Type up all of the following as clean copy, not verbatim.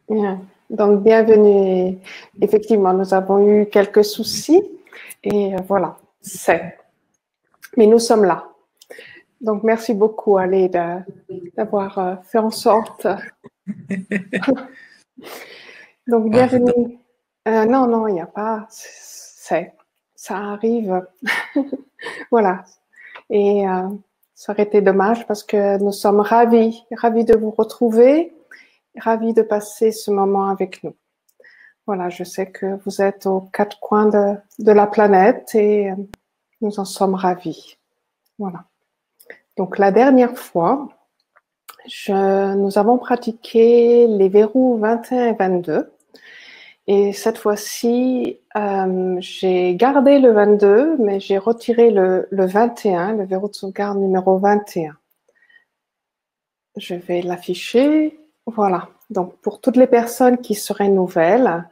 Bien. Donc, bienvenue. Effectivement, nous avons eu quelques soucis et voilà, c'est. Mais nous sommes là. Donc, merci beaucoup, Ali, d'avoir fait en sorte. Donc, Pardon. bienvenue. Non, non, il n'y a pas. C'est. Ça arrive. Voilà. Et ça aurait été dommage parce que nous sommes ravis de vous retrouver, ravis de passer ce moment avec nous. Voilà, je sais que vous êtes aux quatre coins de la planète et nous en sommes ravis. Voilà. Donc la dernière fois, nous avons pratiqué les verrous 21 et 22. Et cette fois-ci, j'ai gardé le 22, mais j'ai retiré le 21, le verrou de sauvegarde numéro 21. Je vais l'afficher. Voilà. Donc pour toutes les personnes qui seraient nouvelles,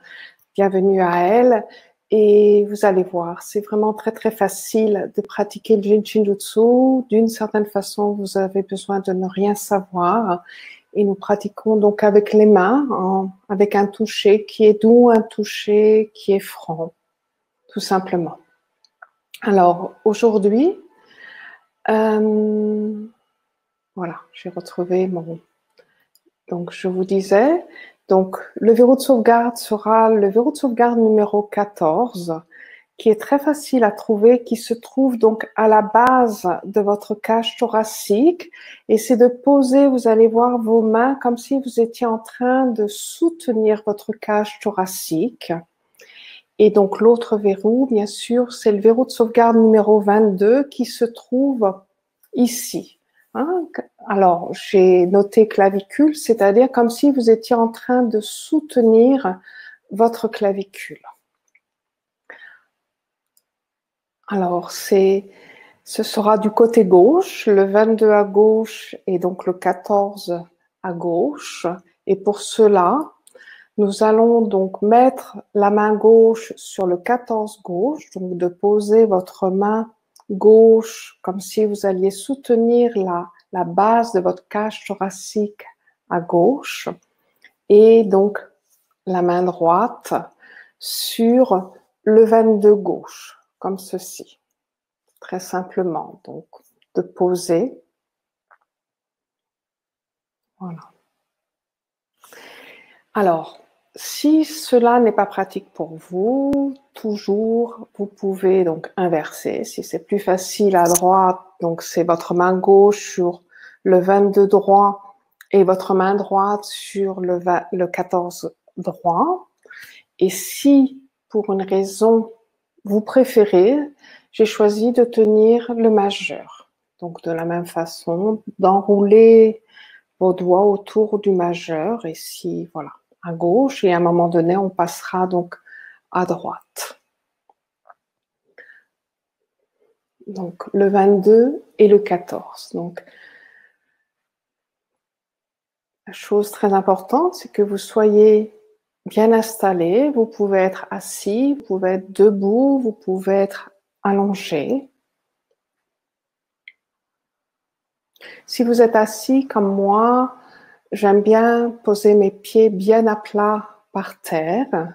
bienvenue à elles. Et vous allez voir, c'est vraiment très très facile de pratiquer le Jinshin Jutsu. D'une certaine façon, vous avez besoin de ne rien savoir. Et nous pratiquons donc avec les mains, avec un toucher qui est doux, un toucher qui est franc, tout simplement. Alors aujourd'hui, voilà, j'ai retrouvé mon... Donc je vous disais, donc le verrou de sauvegarde sera le verrou de sauvegarde numéro 14, qui est très facile à trouver, qui se trouve donc à la base de votre cage thoracique. Et c'est de poser, vous allez voir vos mains comme si vous étiez en train de soutenir votre cage thoracique. Et donc l'autre verrou, bien sûr, c'est le verrou de sauvegarde numéro 22 qui se trouve ici. Hein? Alors, j'ai noté clavicule, c'est-à-dire comme si vous étiez en train de soutenir votre clavicule. Alors, ce sera du côté gauche, le 22 à gauche et donc le 14 à gauche. Et pour cela, nous allons donc mettre la main gauche sur le 14 gauche, donc de poser votre main gauche comme si vous alliez soutenir la base de votre cage thoracique à gauche. Et donc la main droite sur le 22 gauche, comme ceci. Très simplement, donc, de poser. Voilà. Alors, si cela n'est pas pratique pour vous, toujours, vous pouvez donc inverser. Si c'est plus facile à droite, donc c'est votre main gauche sur le 22 droit et votre main droite sur le 14 droit. Et si, pour une raison, vous préférez, j'ai choisi de tenir le majeur. Donc, de la même façon, d'enrouler vos doigts autour du majeur. Et si, voilà, à gauche. Et à un moment donné, on passera donc à droite. Donc, le 22 et le 14. Donc, la chose très importante, c'est que vous soyez bien installé. Vous pouvez être assis, vous pouvez être debout, vous pouvez être allongé. Si vous êtes assis comme moi, j'aime bien poser mes pieds bien à plat par terre.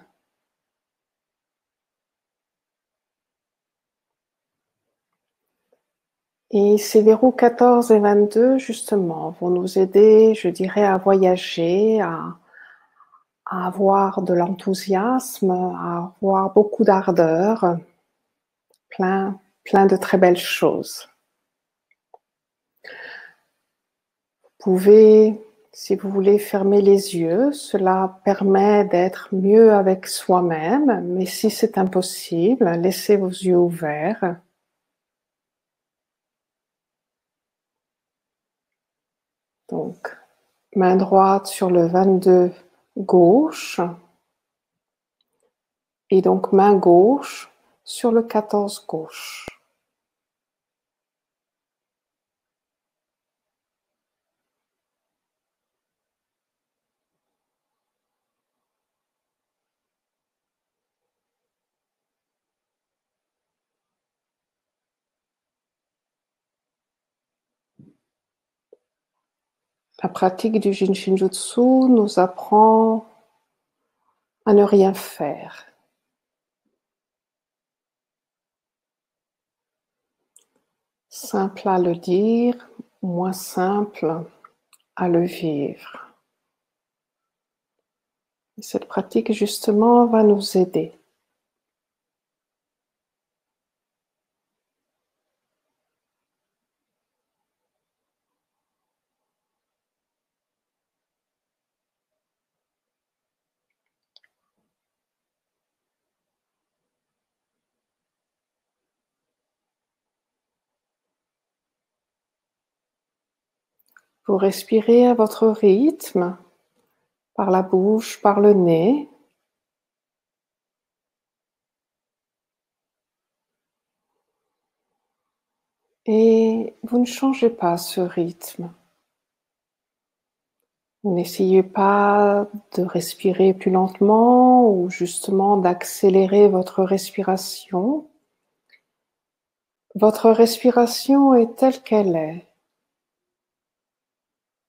Et ces verrous 14 et 22, justement, vont nous aider, je dirais, à voyager, à avoir de l'enthousiasme, à avoir beaucoup d'ardeur, plein de très belles choses. Vous pouvez, si vous voulez, fermer les yeux. Cela permet d'être mieux avec soi-même, mais si c'est impossible, laissez vos yeux ouverts. Donc, main droite sur le 22 gauche et donc main gauche sur le 14 gauche. La pratique du Jinshin Jutsu nous apprend à ne rien faire. Simple à le dire, moins simple à le vivre. Et cette pratique, justement, va nous aider. Vous respirez à votre rythme, par la bouche, par le nez. Et vous ne changez pas ce rythme. N'essayez pas de respirer plus lentement ou justement d'accélérer votre respiration. Votre respiration est telle qu'elle est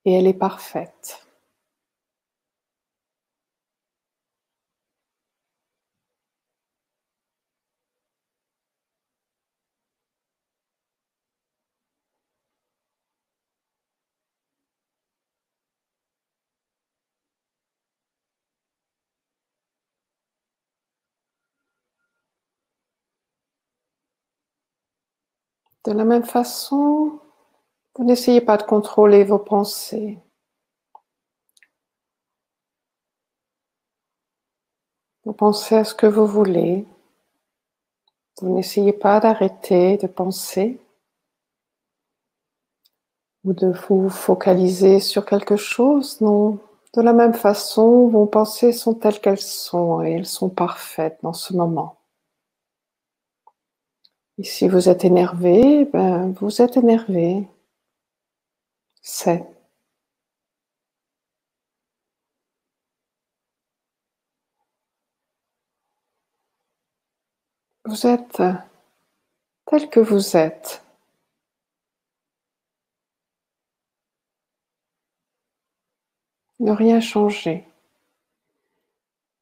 et elle est parfaite. De la même façon, vous n'essayez pas de contrôler vos pensées. Vous pensez à ce que vous voulez. Vous n'essayez pas d'arrêter de penser ou de vous focaliser sur quelque chose, non. De la même façon, vos pensées sont telles qu'elles sont et elles sont parfaites dans ce moment. Et si vous êtes énervé, vous êtes énervé. C'est. Vous êtes tel que vous êtes. Ne rien changer.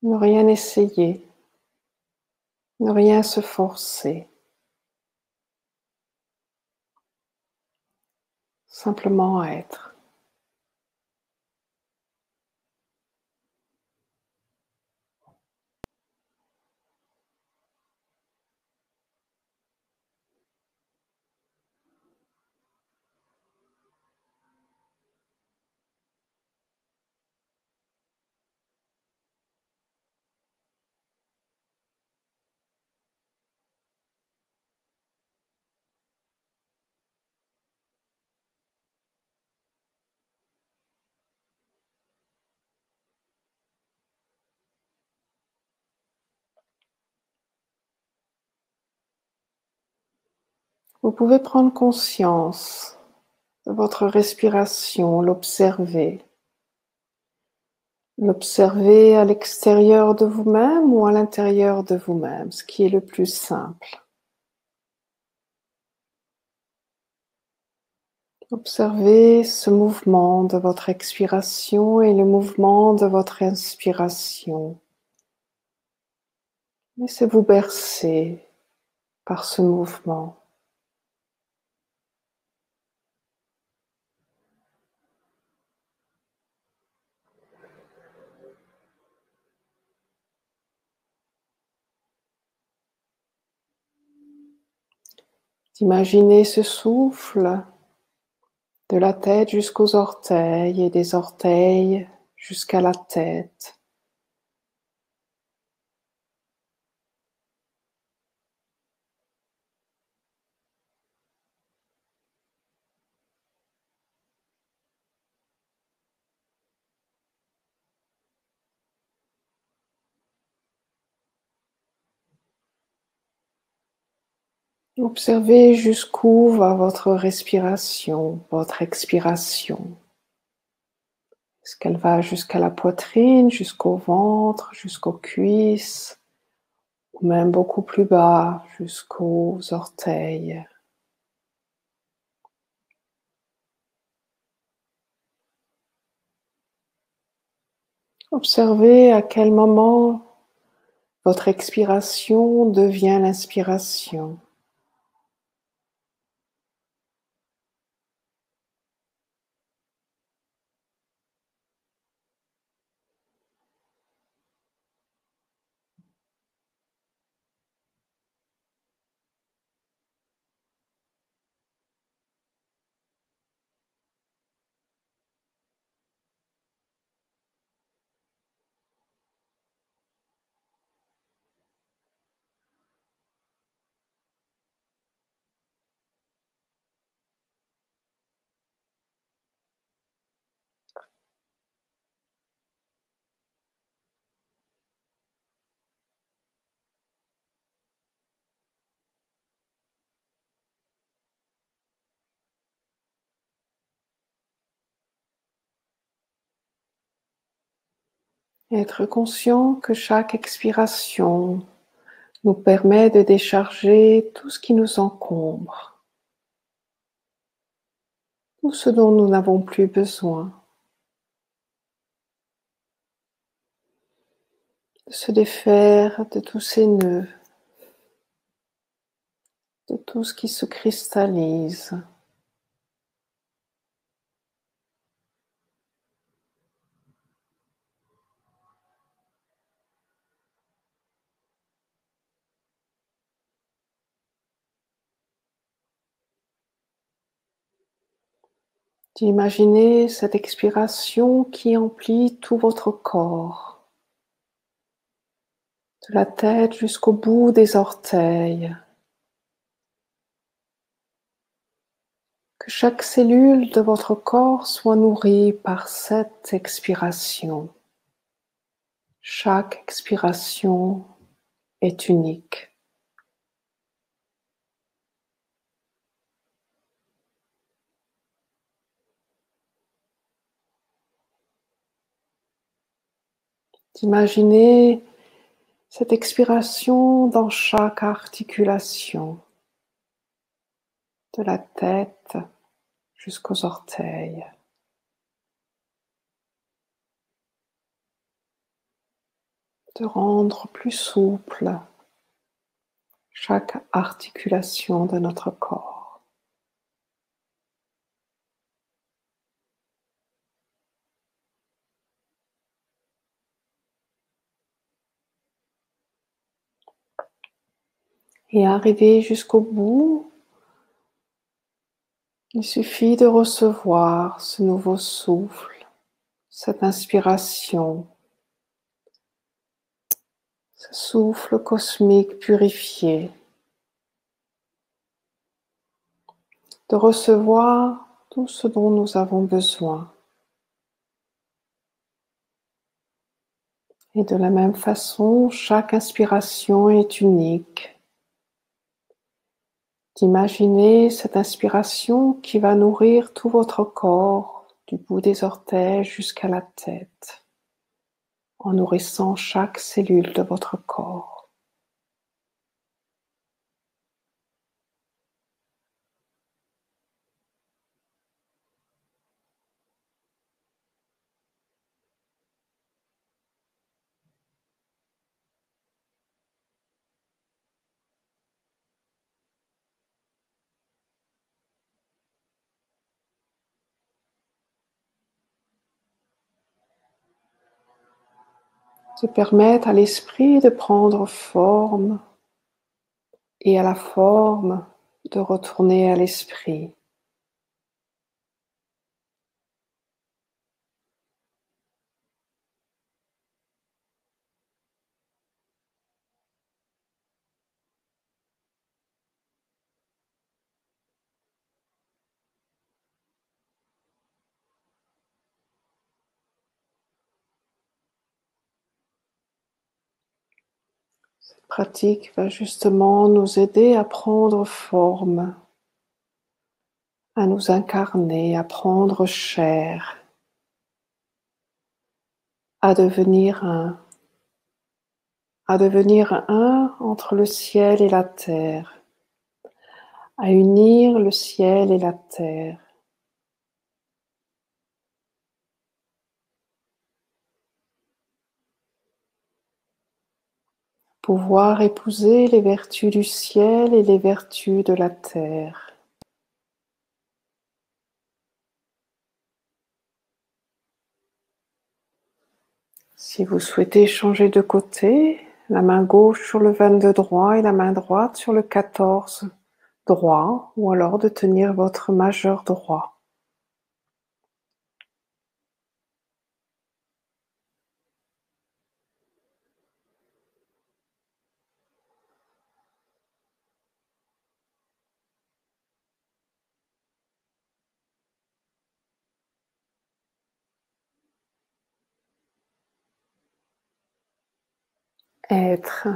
Ne rien essayer. Ne rien se forcer. Simplement être. Vous pouvez prendre conscience de votre respiration, l'observer. L'observer à l'extérieur de vous-même ou à l'intérieur de vous-même, ce qui est le plus simple. Observez ce mouvement de votre expiration et le mouvement de votre inspiration. Laissez-vous bercer par ce mouvement. Imaginez ce souffle de la tête jusqu'aux orteils et des orteils jusqu'à la tête. Observez jusqu'où va votre respiration, votre expiration. Est-ce qu'elle va jusqu'à la poitrine, jusqu'au ventre, jusqu'aux cuisses, ou même beaucoup plus bas, jusqu'aux orteils? Observez à quel moment Votre expiration devient l'inspiration. Être conscient que chaque expiration nous permet de décharger tout ce qui nous encombre, tout ce dont nous n'avons plus besoin, de se défaire de tous ces nœuds, de tout ce qui se cristallise. D'imaginer cette expiration qui emplit tout votre corps, de la tête jusqu'au bout des orteils. Que chaque cellule de votre corps soit nourrie par cette expiration. Chaque expiration est unique. D'imaginer cette expiration dans chaque articulation, de la tête jusqu'aux orteils. De rendre plus souple chaque articulation de notre corps. Et arriver jusqu'au bout, il suffit de recevoir ce nouveau souffle, cette inspiration, ce souffle cosmique purifié, de recevoir tout ce dont nous avons besoin. Et de la même façon, chaque inspiration est unique. D'imaginer cette inspiration qui va nourrir tout votre corps, du bout des orteils jusqu'à la tête, en nourrissant chaque cellule de votre corps. De permettre à l'esprit de prendre forme et à la forme de retourner à l'esprit. Cette pratique va justement nous aider à prendre forme, à nous incarner, à prendre chair, à devenir un entre le ciel et la terre, à unir le ciel et la terre. pouvoir épouser les vertus du ciel et les vertus de la terre. Si vous souhaitez changer de côté, la main gauche sur le 22 droit et la main droite sur le 14 droit, ou alors de tenir votre majeur droit. Être.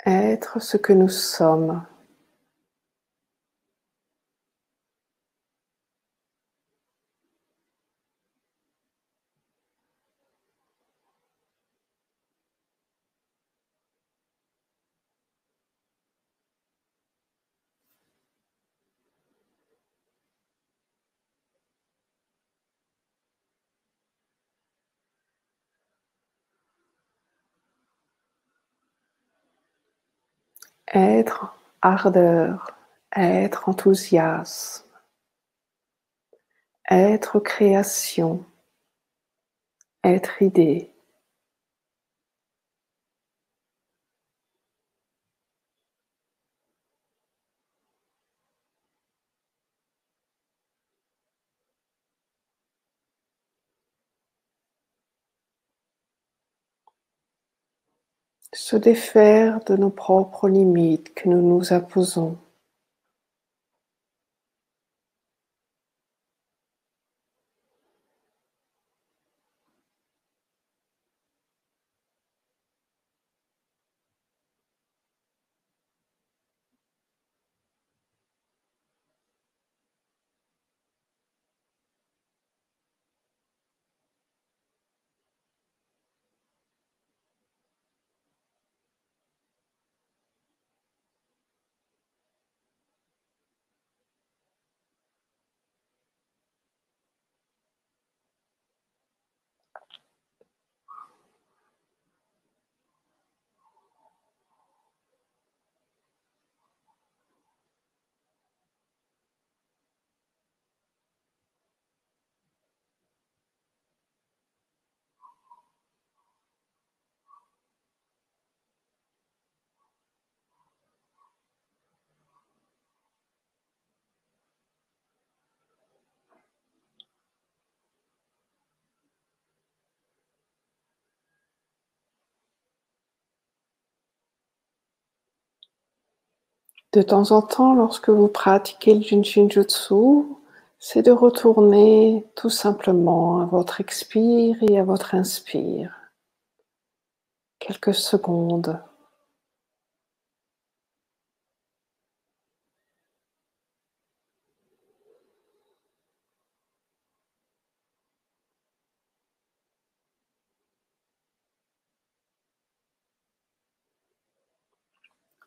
Être ce que nous sommes. Être ardeur, être enthousiasme, être création, être idée. Se défaire de nos propres limites que nous nous imposons. De temps en temps, lorsque vous pratiquez le Jinshinjutsu, c'est de retourner tout simplement à votre expire et à votre inspire. Quelques secondes.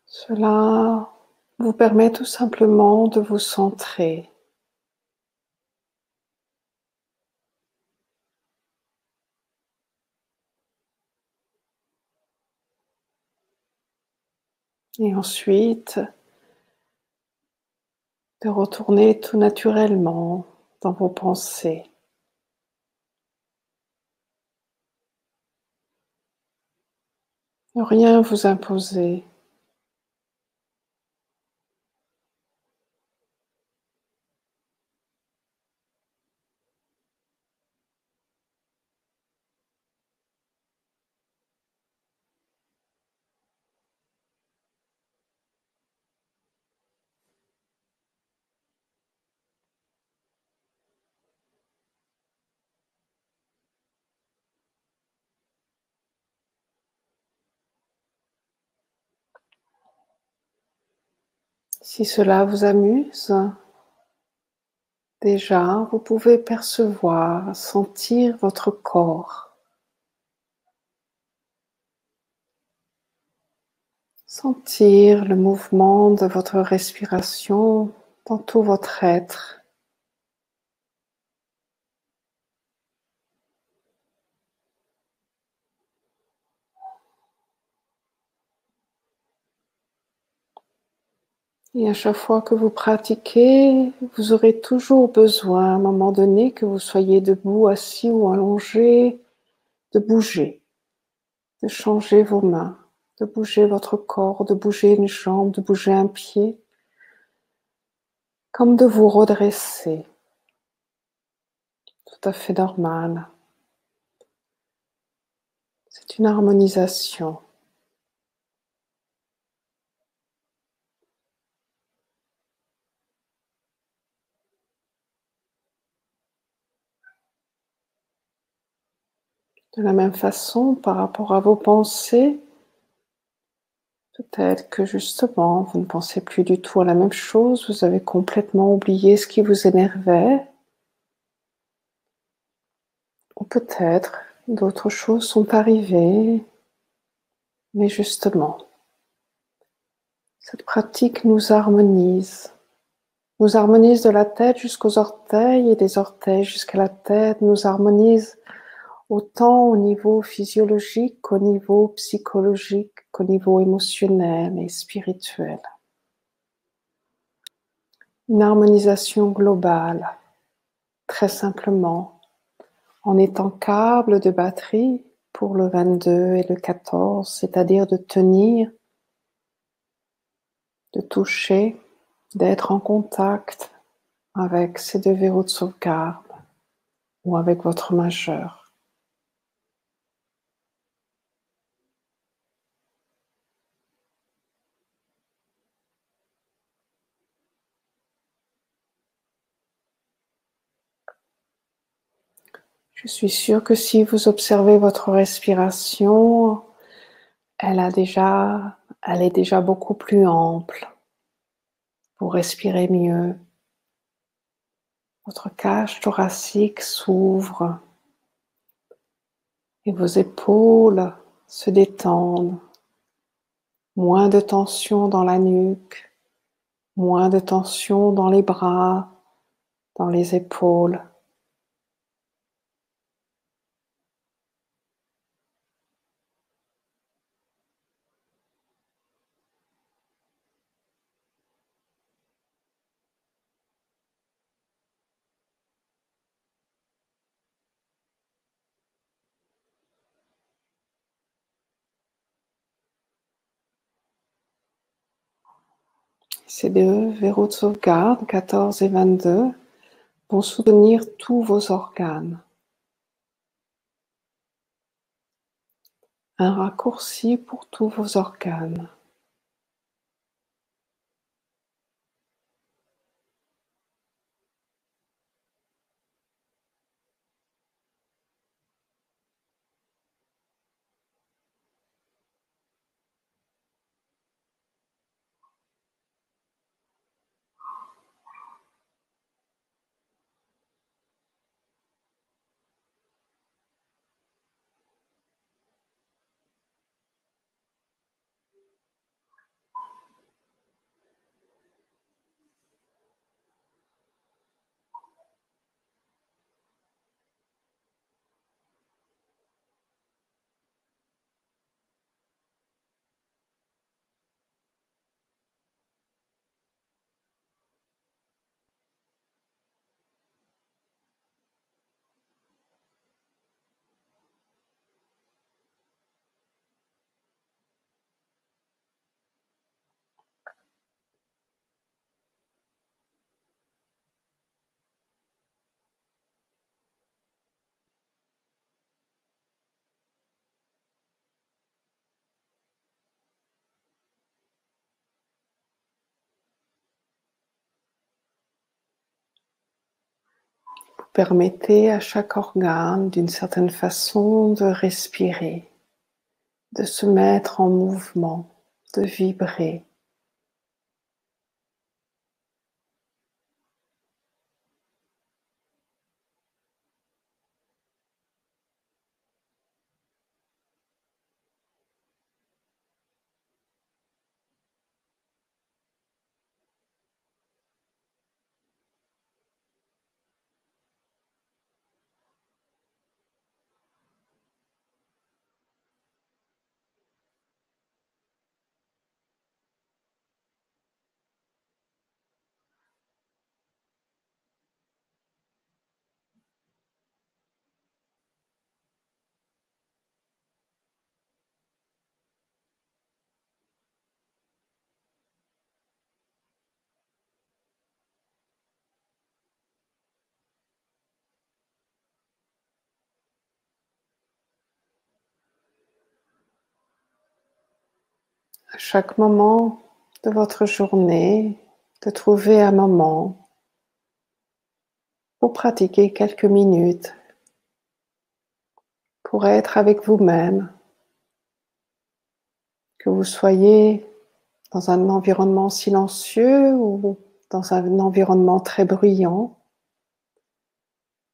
Cela vous permet tout simplement de vous centrer. Et ensuite, de retourner tout naturellement dans vos pensées. Ne rien vous imposer. Si cela vous amuse, déjà vous pouvez percevoir, sentir votre corps. Sentir le mouvement de votre respiration dans tout votre être. Et à chaque fois que vous pratiquez, vous aurez toujours besoin, à un moment donné, que vous soyez debout, assis ou allongé, de bouger, de changer vos mains, de bouger votre corps, de bouger une jambe, de bouger un pied, comme de vous redresser. Tout à fait normal. C'est une harmonisation. De la même façon, par rapport à vos pensées, peut-être que justement, vous ne pensez plus du tout à la même chose, vous avez complètement oublié ce qui vous énervait, ou peut-être d'autres choses sont arrivées, mais justement, cette pratique nous harmonise de la tête jusqu'aux orteils et des orteils jusqu'à la tête, nous harmonise autant au niveau physiologique qu'au niveau psychologique, qu'au niveau émotionnel et spirituel. Une harmonisation globale, très simplement, en étant câble de batterie pour le 22 et le 14, c'est-à-dire de tenir, de toucher, d'être en contact avec ces deux verrous de sauvegarde ou avec votre majeur. Je suis sûre que si vous observez votre respiration, elle est déjà beaucoup plus ample. Vous respirez mieux. Votre cage thoracique s'ouvre et vos épaules se détendent. Moins de tension dans la nuque, moins de tension dans les bras, dans les épaules. Ces deux verrous de sauvegarde, 14 et 22, vont soutenir tous vos organes. Un raccourci pour tous vos organes. Permettez à chaque organe, d'une certaine façon, de respirer, de se mettre en mouvement, de vibrer. à chaque moment de votre journée, de trouver un moment pour pratiquer quelques minutes, pour être avec vous-même, que vous soyez dans un environnement silencieux ou dans un environnement très bruyant,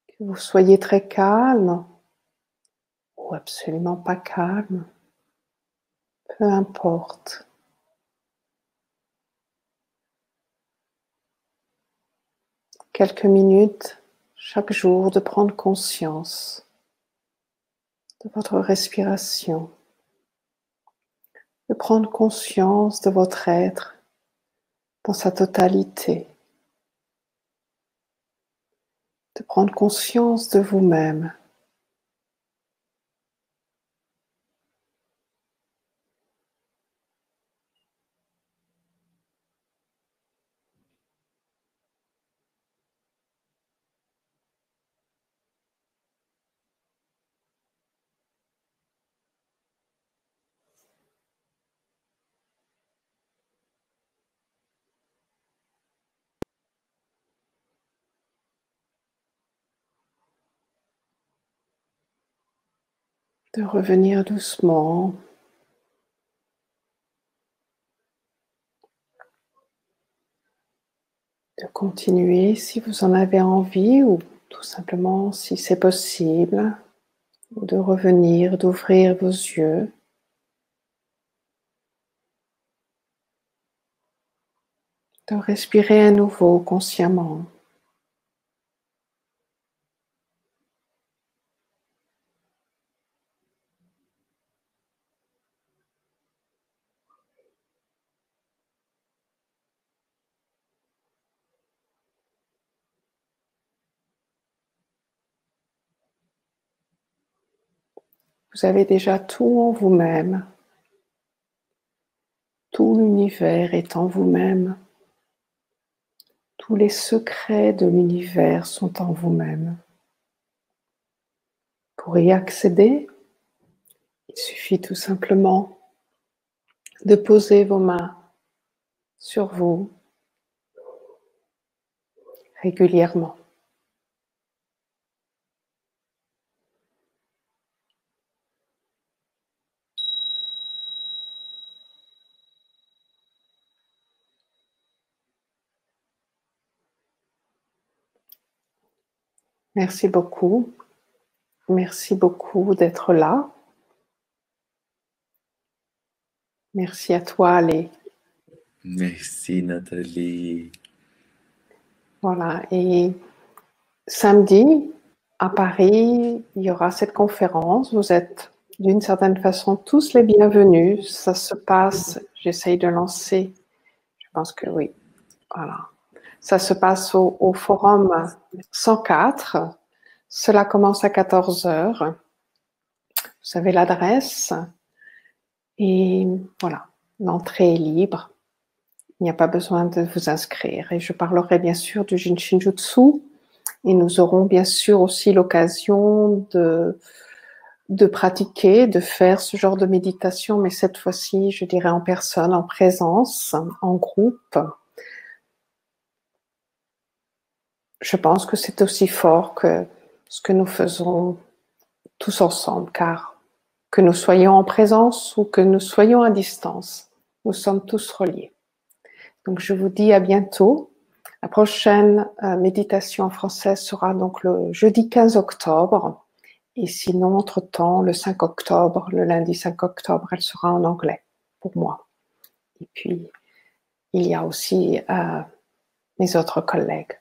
que vous soyez très calme ou absolument pas calme, peu importe. Quelques minutes chaque jour de prendre conscience de votre respiration, de prendre conscience de votre être dans sa totalité, de prendre conscience de vous-même. De revenir doucement, de continuer si vous en avez envie ou tout simplement si c'est possible, de revenir, d'ouvrir vos yeux. De respirer à nouveau consciemment. Vous avez déjà tout en vous-même. Tout l'univers est en vous-même. Tous les secrets de l'univers sont en vous-même. Pour y accéder, il suffit tout simplement de poser vos mains sur vous régulièrement. Merci beaucoup. Merci beaucoup d'être là. Merci à toi, Ale. Merci Nathalie. Voilà. Et samedi, à Paris, il y aura cette conférence. Vous êtes d'une certaine façon tous les bienvenus. Ça se passe, j'essaye de lancer, je pense que oui. Voilà. Ça se passe au forum 104. Cela commence à 14 heures. Vous avez l'adresse. Et voilà, l'entrée est libre. Il n'y a pas besoin de vous inscrire. Et je parlerai bien sûr du Jinshin Jutsu. Et nous aurons bien sûr aussi l'occasion de pratiquer, de faire ce genre de méditation, mais cette fois-ci, je dirais en personne, en présence, en groupe. Je pense que c'est aussi fort que ce que nous faisons tous ensemble, car que nous soyons en présence ou que nous soyons à distance, nous sommes tous reliés. Donc je vous dis à bientôt. La prochaine méditation en français sera donc le jeudi 15 octobre. Et sinon, entre-temps, le 5 octobre, le lundi 5 octobre, elle sera en anglais pour moi. Et puis, il y a aussi mes autres collègues.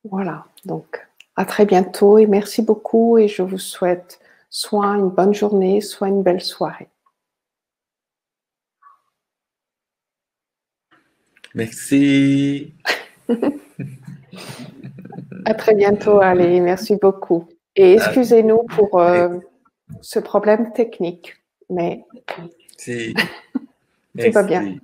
Voilà, donc à très bientôt et merci beaucoup et je vous souhaite soit une bonne journée, soit une belle soirée. Merci. À très bientôt, allez, merci beaucoup. Et excusez-nous pour ce problème technique, mais Si. tout va bien. Merci.